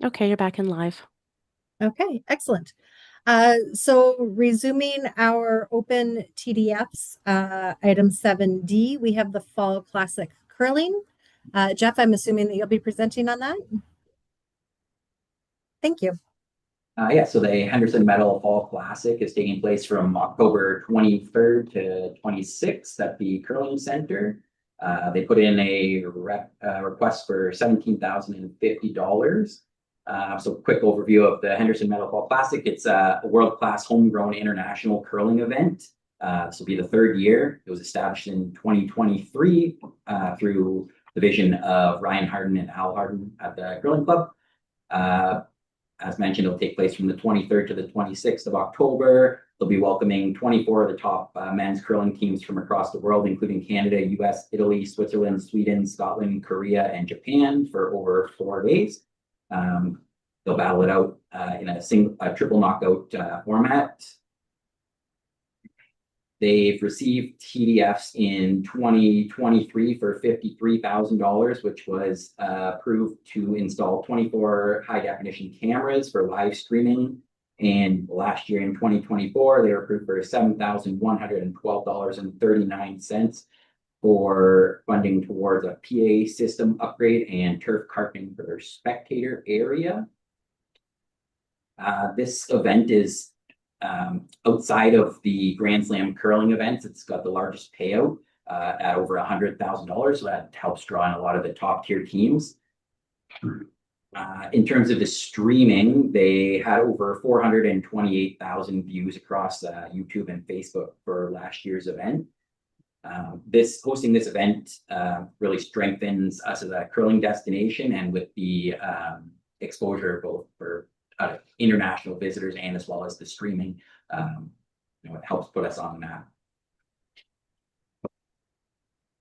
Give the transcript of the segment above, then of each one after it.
Okay, you're back in live. Okay, excellent. So resuming our open TDFs, item 7D, we have the Fall Classic Curling. Jeff, I'm assuming that you'll be presenting on that. Thank you. Yeah, so the Henderson Metal Fall Classic is taking place from October 23rd to 26th at the Curling Center. They put in a request for $17,050. So quick overview of the Henderson Metal Fall Classic. It's a world-class homegrown international curling event. This will be the third year. It was established in 2023 through the vision of Ryan Harden and Al Harden at the Curling Club. As mentioned, it'll take place from the 23rd to the 26th of October. They'll be welcoming 24 of the top men's curling teams from across the world, including Canada, US, Italy, Switzerland, Sweden, Scotland, Korea, and Japan for over 4 days. They'll battle it out in a triple knockout format. They've received TDFs in 2023 for $53,000, which was approved to install 24 high definition cameras for live streaming. And last year in 2024, they were approved for $7,112.39 for funding towards a PA system upgrade and turf carpeting for their spectator area. This event is outside of the Grand Slam curling events. It's got the largest payout at over $100,000. So that helps draw in a lot of the top tier teams. In terms of the streaming, they had over 428,000 views across YouTube and Facebook for last year's event. Hosting this event really strengthens us as a curling destination, and with the exposure both for international visitors and as well as the streaming, it helps put us on the map.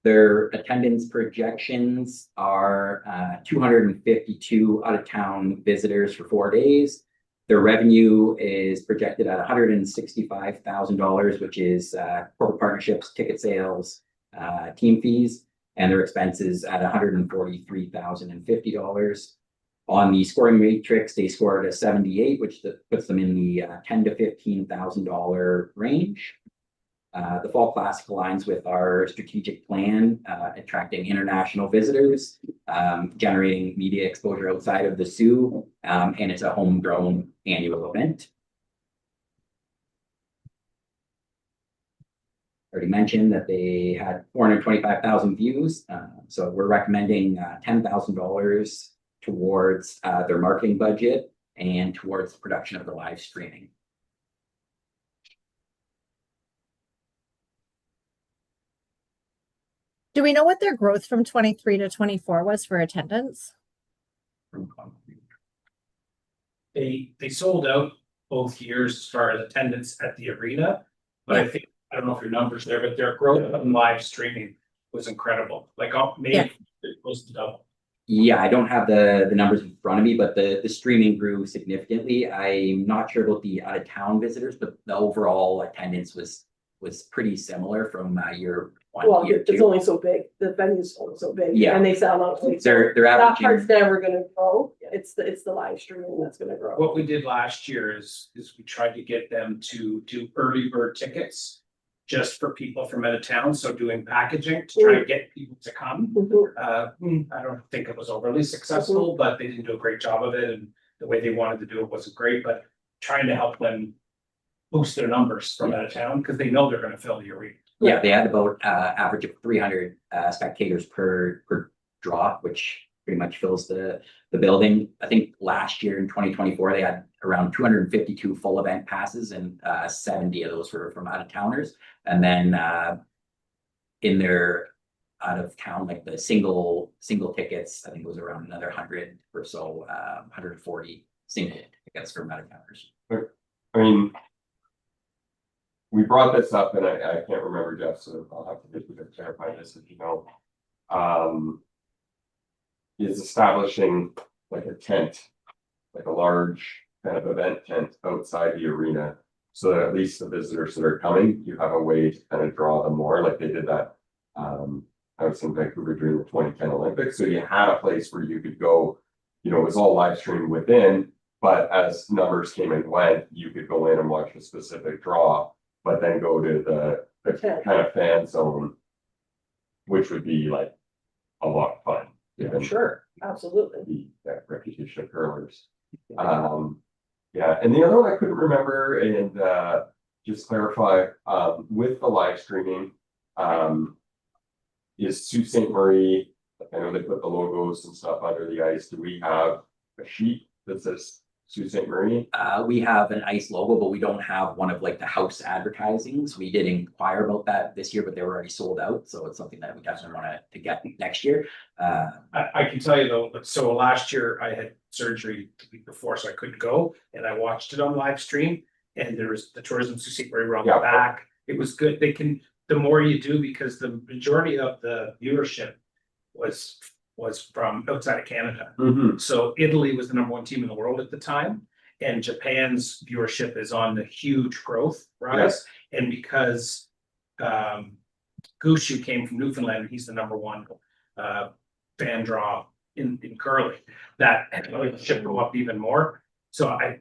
Their attendance projections are 252 out-of-town visitors for 4 days. Their revenue is projected at $165,000, which is corporate partnerships, ticket sales, team fees, and their expenses at $143,050. On the scoring matrix, they scored a 78, which puts them in the $10,000 to $15,000 range. The Fall Classic aligns with our strategic plan, attracting international visitors, generating media exposure outside of the Sioux, and it's a homegrown annual event. Already mentioned that they had 425,000 views, so we're recommending $10,000 towards their marketing budget and towards the production of the live streaming. Do we know what their growth from 23 to 24 was for attendance? They sold out both years as far as attendance at the arena, but I don't know if your numbers there, but their growth on live streaming was incredible. Like maybe it was double. Yeah, I don't have the numbers in front of me, but the streaming grew significantly. I'm not sure about the out-of-town visitors, but the overall attendance was pretty similar from year one Well, to year it's two. only so big. The venue's only so big. Yeah. And they sell out. They're That averaging. part's never gonna grow. It's the live streaming that's gonna grow. What we did last year is we tried to get them to do early bird tickets just for people from out of town. So doing packaging to try to get people to come. I don't think it was overly successful, but they didn't do a great job of it. And the way they wanted to do it wasn't great, but trying to help them boost their numbers from out of town because they know they're going to fill the arena. Yeah, they had about average of 300 spectators per draw, which pretty much fills the building. I think last year in 2024, they had around 252 full event passes, and 70 of those were from out of towners. And then in their out of town, like the single tickets, I think it was around another 100 or so, 140 single tickets from out of towners. I mean, we brought this up, and I can't remember, Jeff, so I'll have to get you to clarify this if you know. Is establishing like a tent, like a large kind of event tent outside the arena, so that at least the visitors that are coming, you have a way to kind of draw them more, like they did that I was in Vancouver during the 2010 Olympics. So you had a place where you could go, you know, it was all live streamed within, but as numbers came and went, you could go in and watch a specific draw, but then go to the kind of fan zone, which would be like a lot of fun. Given Sure, absolutely. that reputation of curlers. Yeah, and the other one I couldn't remember, and just clarify, with the live streaming, is Sault Ste. Marie, I know they put the logos and stuff under the ice. Do we have a sheet that says Sault Ste. Marie? We have an ICE logo, but we don't have one of like the house advertisings. We did inquire about that this year, but they were already sold out. So it's something that we definitely want to get next year. I can tell you though, so last year I had surgery the week before, so I couldn't go, and I watched it on live stream. And there was the tourism Sault Ste. Marie on the back. It was good. They can, the more you do, because the majority of the viewership was from outside of Canada. So Italy was the #1 team in the world at the time, and Japan's viewership is on the huge growth rise. And because Gushu came from Newfoundland, and he's the #1 fan draw in curling, that should go up even more. So I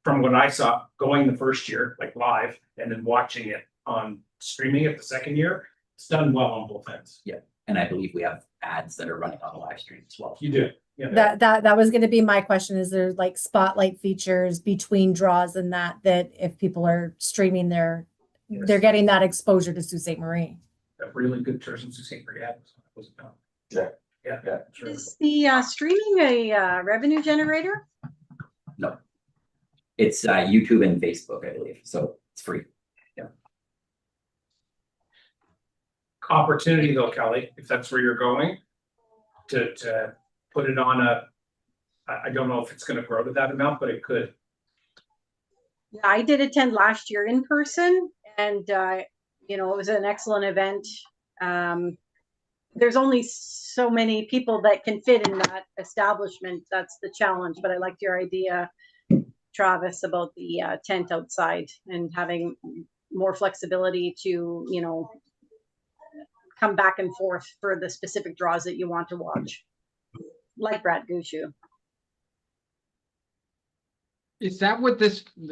from what I saw going the first year, like live, and then watching it on streaming it the second year, it's done well on both ends. Yeah, and I believe we have ads that are running on the live stream as well. You do. Yeah. That was going to be my question. Is there like spotlight features between draws and that if people are streaming they're getting that exposure to Sault Ste. Marie? A really good tourism Sault Ste. Marie ad was about. Yeah. It's really Is the streaming a revenue generator? No. It's YouTube and Facebook, I believe. So it's free. opportunity though, Kelly, if that's where you're going, to put it on I don't know if it's gonna grow to that amount, but it could. Yeah, I did attend last year in person, and it was an excellent event. There's only so many people that can fit in that establishment. That's the challenge. But I liked your idea, Travis, about the tent outside and having more flexibility to, come back and forth for the specific draws that you want to watch, like Brad Gushu. Is that what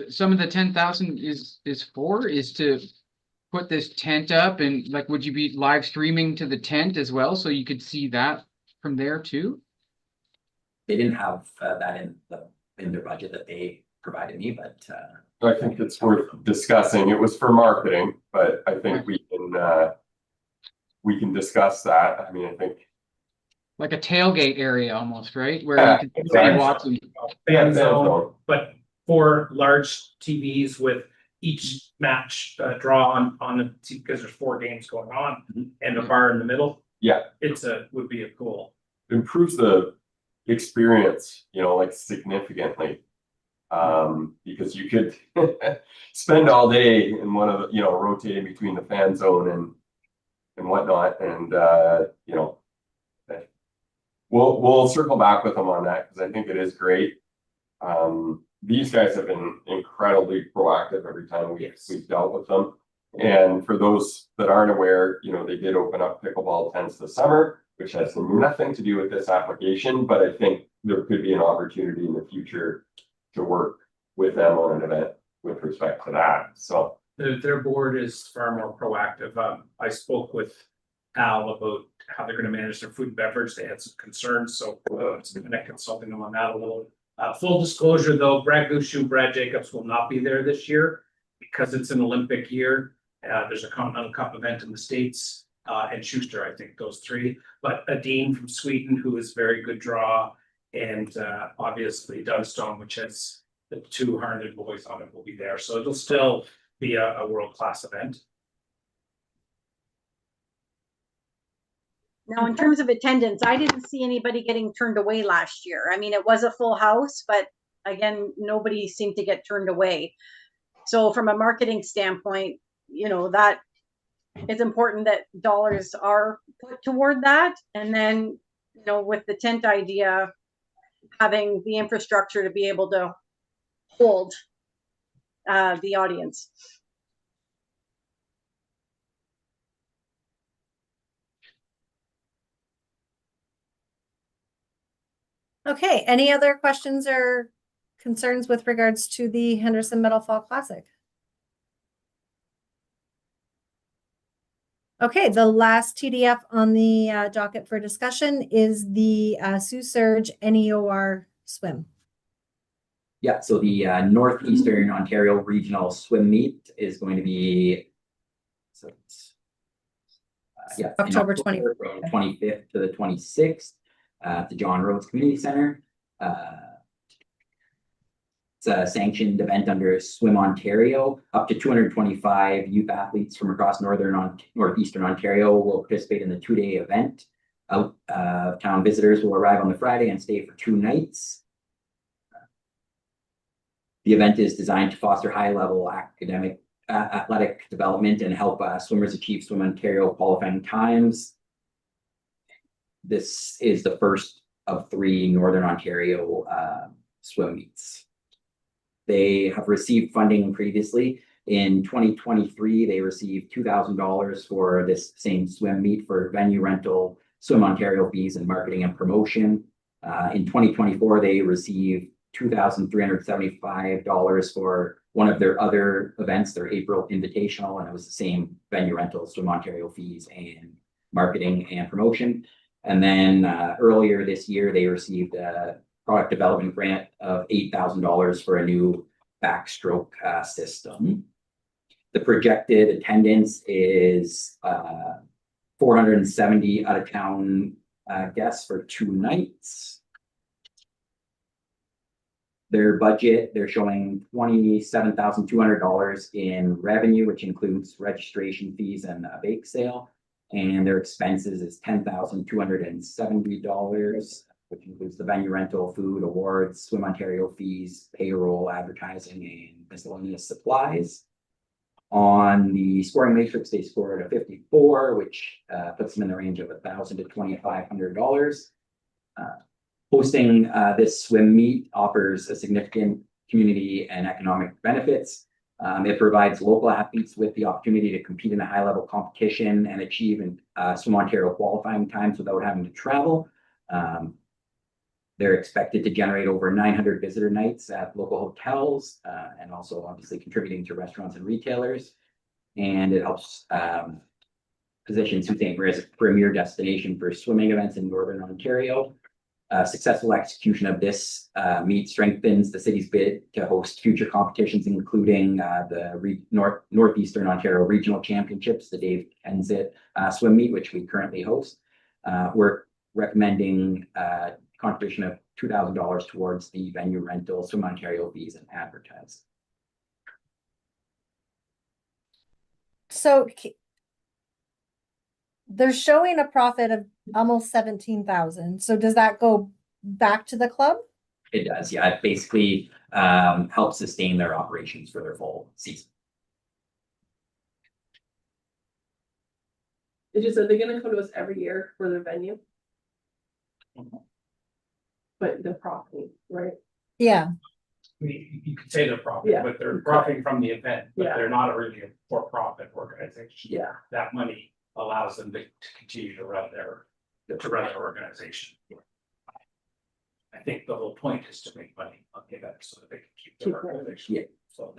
some of the 10,000 is for? Is to put this tent up, and like, would you be live streaming to the tent as well, so you could see that from there too? They didn't have that in their budget that they provided me, but I think it's worth discussing. It was for marketing, but I think we can discuss that. I mean, I think Like a tailgate area almost, right? Where Yeah, you can exactly. be watching. Fan zone, but for large TVs with each match draw on the because there's 4 games going on and a bar in the middle. Yeah. Would be a cool. improves the experience, like significantly. Because you could spend all day in one of the, rotating between the fan zone and whatnot, and we'll circle back with them on that, because I think it is great. These guys have been incredibly proactive every time we've dealt with them. And for those that aren't aware, they did open up pickleball tents this summer, which has nothing to do with this application, but I think there could be an opportunity in the future to work with them on an event with respect to that. So Their board is far more proactive. I spoke with Al about how they're gonna manage their food and beverage. They had some concerns, so it's gonna consulting them on that a little. Full disclosure though, Brad Gushu, Brad Jacobs will not be there this year because it's an Olympic year. There's a Continental Cup event in the States, and Schuster, I think those 3. But Adine from Sweden, who is very good draw, and obviously Dunstone, which has the 2 Harned boys on it, will be there. So it'll still be a world-class event. Now, in terms of attendance, I didn't see anybody getting turned away last year. I mean, it was a full house, but again, nobody seemed to get turned away. So from a marketing standpoint, that it's important that dollars are put toward that. And then, with the tent idea, having the infrastructure to be able to hold the audience. Okay, any other questions or concerns with regards to the Henderson Meadow Fall Classic? Okay, the last TDF on the docket for discussion is the Sioux Surge NEOR swim. Yeah, so the Northeastern Ontario Regional Swim Meet is going to be, so it's, yeah, in October 25th. From 25th to the 26th at the John Rhodes Community Center. It's a sanctioned event under Swim Ontario. Up to 225 youth athletes from across northeastern Ontario will participate in the 2-day event. Town visitors will arrive on the Friday and stay for 2 nights. The event is designed to foster high-level athletic development and help swimmers achieve Swim Ontario qualifying times. This is the first of 3 Northern Ontario swim meets. They have received funding previously. In 2023, they received $2,000 for this same swim meet for venue rental, Swim Ontario fees, and marketing and promotion. In 2024, they received $2,375 for one of their other events, their April Invitational, and it was the same venue rental, Swim Ontario fees, and marketing and promotion. And then earlier this year, they received a product development grant of $8,000 for a new backstroke system. The projected attendance is 470 out of town guests for 2 nights. Their budget, they're showing $27,200 in revenue, which includes registration fees and a bake sale. And their expenses is $10,270, which includes the venue rental, food, awards, Swim Ontario fees, payroll, advertising, and miscellaneous supplies. On the scoring matrix, they scored a 54, which puts them in the range of $1,000 to $2,500. Hosting this swim meet offers a significant community and economic benefits. It provides local athletes with the opportunity to compete in a high-level competition and achieve Swim Ontario qualifying times without having to travel. They're expected to generate over 900 visitor nights at local hotels and also obviously contributing to restaurants and retailers. And it helps position Sault Ste. Marie as a premier destination for swimming events in Northern Ontario. Successful execution of this meet strengthens the city's bid to host future competitions, including the Northeastern Ontario Regional Championships, the Dave Kensett swim meet, which we currently host. We're recommending contribution of $2,000 towards the venue rental, Swim Ontario fees, and advertising. So they're showing a profit of almost 17,000. So does that go back to the club? It does, yeah. It basically helps sustain their operations for their full season. Are they gonna come to us every year for their venue? But they're profiting, right? Yeah. You could say they're profiting, Yeah. but they're profiting from the event, but Yeah. they're not really a for-profit organization. Yeah. That money allows them to continue to run their organization. I think the whole point is to make money on the event so that they can keep their organization. Yeah. So.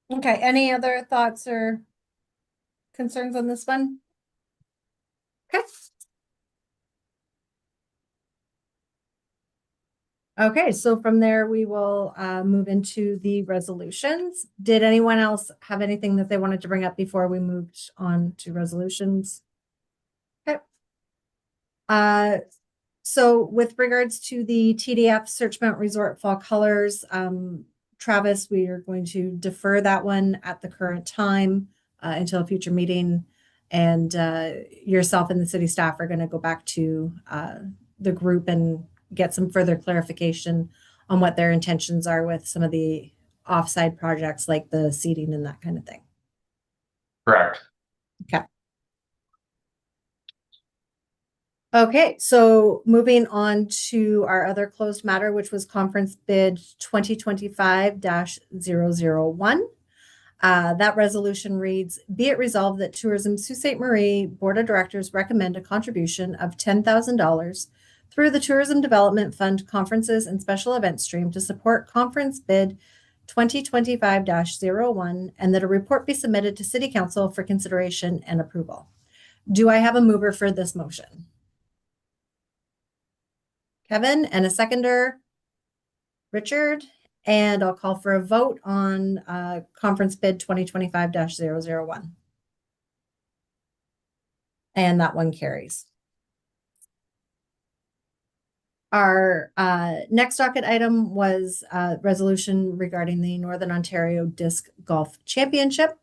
Okay, any other thoughts or concerns on this one? Okay. Okay, so from there, we will move into the resolutions. Did anyone else have anything that they wanted to bring up before we moved on to resolutions? Okay. So with regards to the TDF Search Mount Resort Fall Colors, Travis, we are going to defer that one at the current time until a future meeting. And yourself and the city staff are going to go back to the group and get some further clarification on what their intentions are with some of the offside projects like the seating and that kind of thing. Correct. Okay. Okay, so moving on to our other closed matter, which was conference bid 2025-001. That resolution reads, be it resolved that Tourism Sault Ste. Marie Board of Directors recommend a contribution of $10,000 through the Tourism Development Fund Conferences and Special Event Stream to support conference bid 2025-01, and that a report be submitted to City Council for consideration and approval. Do I have a mover for this motion? Kevin, and a seconder, Richard, and I'll call for a vote on conference bid 2025-001. And that one carries. Our next docket item was a resolution regarding the Northern Ontario Disc Golf Championship.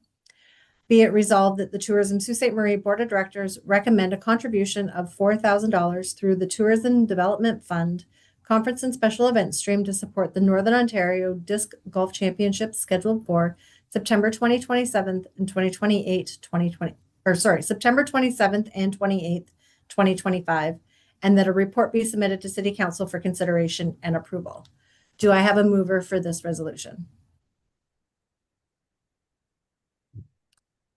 Be it resolved that the Tourism Sault Ste. Marie Board of Directors recommend a contribution of $4,000 through the Tourism Development Fund Conference and Special Event Stream to support the Northern Ontario Disc Golf Championship scheduled for September 2027 and 2028, September 27th and 28th, 2025, and that a report be submitted to City Council for consideration and approval. Do I have a mover for this resolution?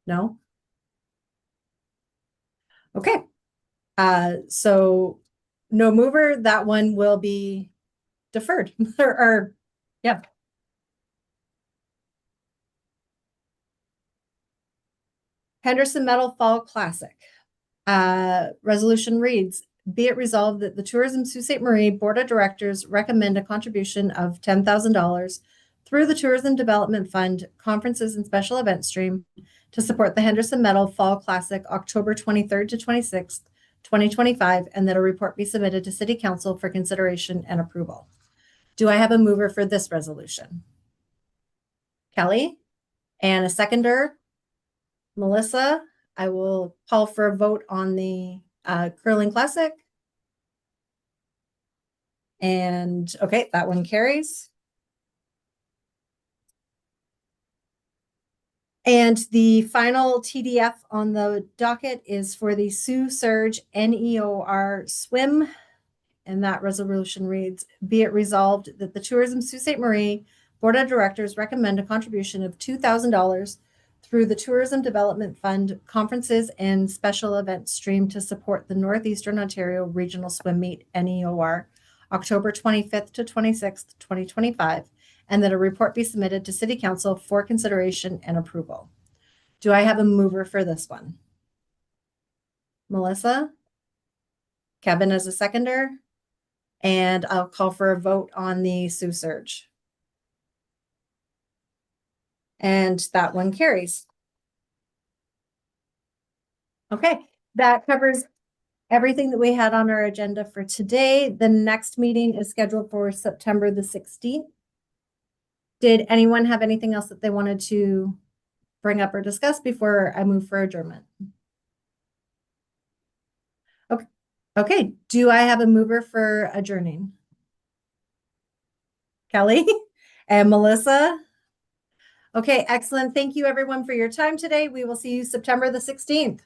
No? Okay. So no mover, that one will be deferred or yeah. Henderson Metal Fall Classic. Resolution reads, be it resolved that the Tourism Sault Ste. Marie Board of Directors recommend a contribution of $10,000 through the Tourism Development Fund Conferences and Special Event Stream to support the Henderson Metal Fall Classic October 23rd to 26th, 2025, and that a report be submitted to City Council for consideration and approval. Do I have a mover for this resolution? Kelly, and a seconder, Melissa. I will call for a vote on the Curling Classic. And okay, that one carries. And the final TDF on the docket is for the Sioux Surge NEOR swim. And that resolution reads, be it resolved that the Tourism Sault Ste. Marie Board of Directors recommend a contribution of $2,000 through the Tourism Development Fund Conferences and Special Event Stream to support the Northeastern Ontario Regional Swim Meet NEOR October 25th to 26th, 2025, and that a report be submitted to City Council for consideration and approval. Do I have a mover for this one? Melissa? Kevin as a seconder? And I'll call for a vote on the Sioux Surge. And that one carries. Okay, that covers everything that we had on our agenda for today. The next meeting is scheduled for September the 16th. Did anyone have anything else that they wanted to bring up or discuss before I move for adjournment? Okay, do I have a mover for adjourning? Kelly and Melissa? Okay, excellent. Thank you everyone for your time today. We will see you September the 16th.